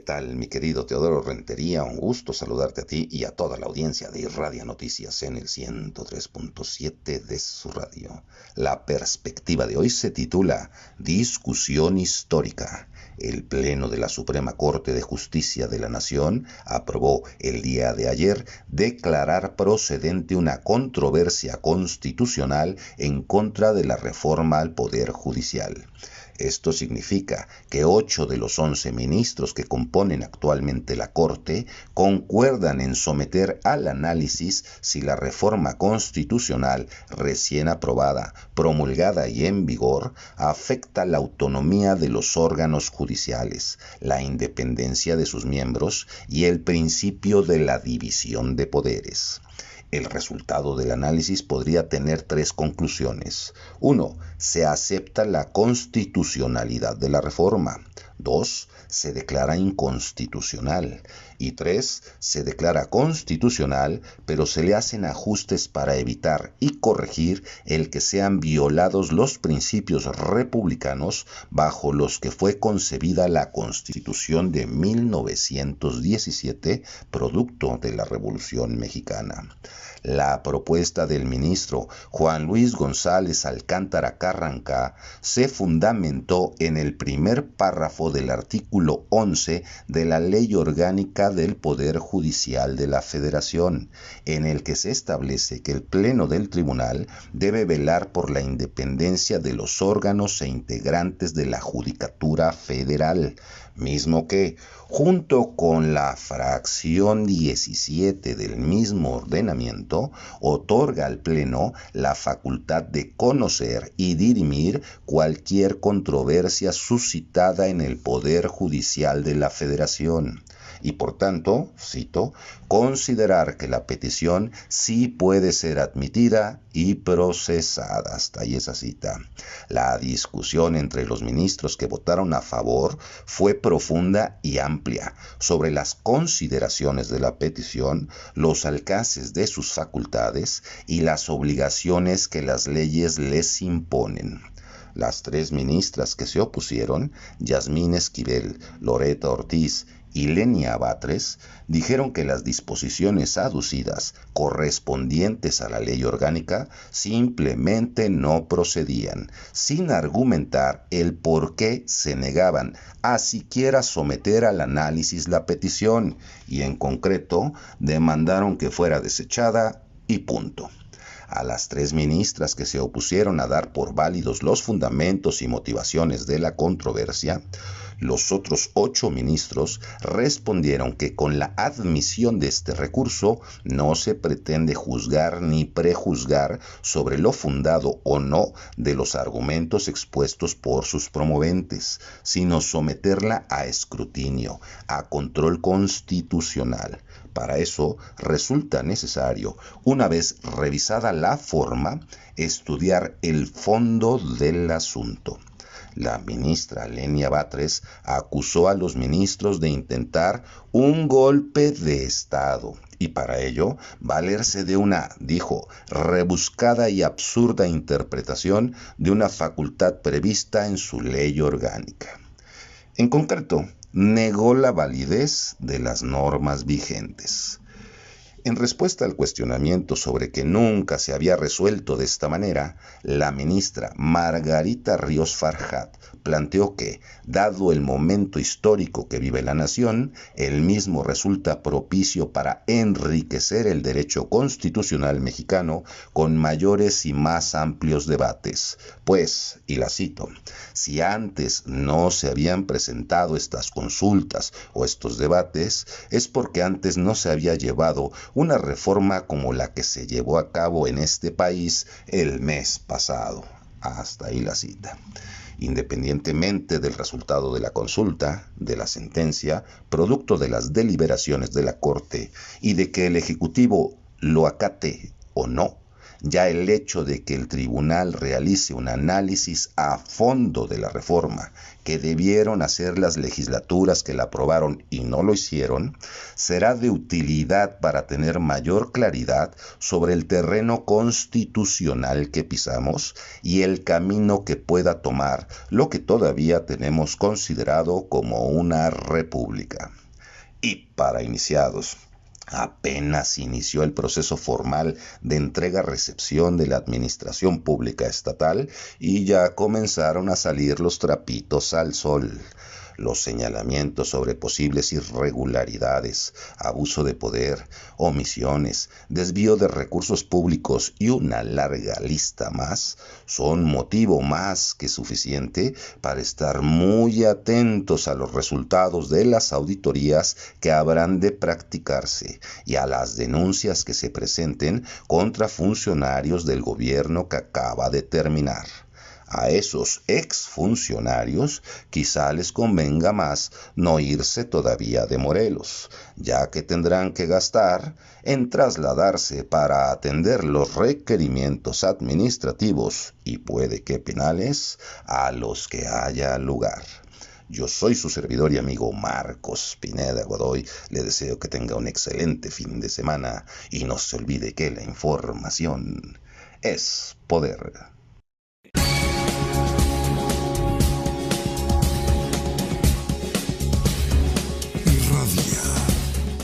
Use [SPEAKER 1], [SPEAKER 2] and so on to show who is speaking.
[SPEAKER 1] tal, mi querido Teodoro Rentería? Un gusto saludarte a ti y a toda la audiencia de Irradia Noticias en el 103.7 de su radio. La perspectiva de hoy se titula Discusión Histórica. El Pleno de la Suprema Corte de Justicia de la Nación aprobó el día de ayer declarar procedente una controversia constitucional en contra de la reforma al Poder Judicial. Esto significa que 8 de los 11 ministros que componen actualmente la Corte concuerdan en someter al análisis si la reforma constitucional recién aprobada, promulgada y en vigor afecta la autonomía de los órganos judiciales, la independencia de sus miembros y el principio de la división de poderes. El resultado del análisis podría tener 3 conclusiones. 1. Se acepta la constitucionalidad de la reforma. 2. Se declara inconstitucional. Y 3. Se declara constitucional, pero se le hacen ajustes para evitar y corregir el que sean violados los principios republicanos bajo los que fue concebida la Constitución de 1917, producto de la Revolución Mexicana. La propuesta del ministro Juan Luis González Alcántara Carranca se fundamentó en el primer párrafo del artículo 11 de la Ley Orgánica del Poder Judicial de la Federación, en el que se establece que el Pleno del Tribunal debe velar por la independencia de los órganos e integrantes de la Judicatura Federal, mismo que, junto con la fracción 17 del mismo ordenamiento, otorga al Pleno la facultad de conocer y dirimir cualquier controversia suscitada en el Poder Judicial de la Federación. Y por tanto, cito, considerar que la petición sí puede ser admitida y procesada. Hasta ahí esa cita. La discusión entre los ministros que votaron a favor fue profunda y amplia sobre las consideraciones de la petición, los alcances de sus facultades y las obligaciones que las leyes les imponen. Las 3 ministras que se opusieron, Yasmín Esquivel, Loreta Ortiz y Lenia Batres, dijeron que las disposiciones aducidas correspondientes a la ley orgánica simplemente no procedían, sin argumentar el por qué se negaban a siquiera someter al análisis la petición y en concreto demandaron que fuera desechada y punto. A las 3 ministras que se opusieron a dar por válidos los fundamentos y motivaciones de la controversia, los otros 8 ministros respondieron que con la admisión de este recurso no se pretende juzgar ni prejuzgar sobre lo fundado o no de los argumentos expuestos por sus promoventes, sino someterla a escrutinio, a control constitucional. Para eso resulta necesario, una vez revisada la forma, estudiar el fondo del asunto. La ministra Lenia Batres acusó a los ministros de intentar un golpe de Estado y para ello valerse de una, dijo, rebuscada y absurda interpretación de una facultad prevista en su ley orgánica. En concreto, negó la validez de las normas vigentes. En respuesta al cuestionamiento sobre que nunca se había resuelto de esta manera, la ministra Margarita Ríos Farjat planteó que, dado el momento histórico que vive la nación, el mismo resulta propicio para enriquecer el derecho constitucional mexicano con mayores y más amplios debates. Pues, y la cito, si antes no se habían presentado estas consultas o estos debates, es porque antes no se había llevado una reforma como la que se llevó a cabo en este país el mes pasado. Hasta ahí la cita. Independientemente del resultado de la consulta, de la sentencia, producto de las deliberaciones de la Corte y de que el Ejecutivo lo acate o no, Ya el hecho de que el tribunal realice un análisis a fondo de la reforma que debieron hacer las legislaturas que la aprobaron y no lo hicieron, será de utilidad para tener mayor claridad sobre el terreno constitucional que pisamos y el camino que pueda tomar lo que todavía tenemos considerado como una república. Y para iniciados, apenas inició el proceso formal de entrega-recepción de la administración pública estatal y ya comenzaron a salir los trapitos al sol. Los señalamientos sobre posibles irregularidades, abuso de poder, omisiones, desvío de recursos públicos y una larga lista más son motivo más que suficiente para estar muy atentos a los resultados de las auditorías que habrán de practicarse y a las denuncias que se presenten contra funcionarios del gobierno que acaba de terminar. A esos exfuncionarios quizá les convenga más no irse todavía de Morelos, ya que tendrán que gastar en trasladarse para atender los requerimientos administrativos y puede que penales a los que haya lugar. Yo soy su servidor y amigo Marcos Pineda Godoy. Le deseo que tenga un excelente fin de semana y no se olvide que la información es poder.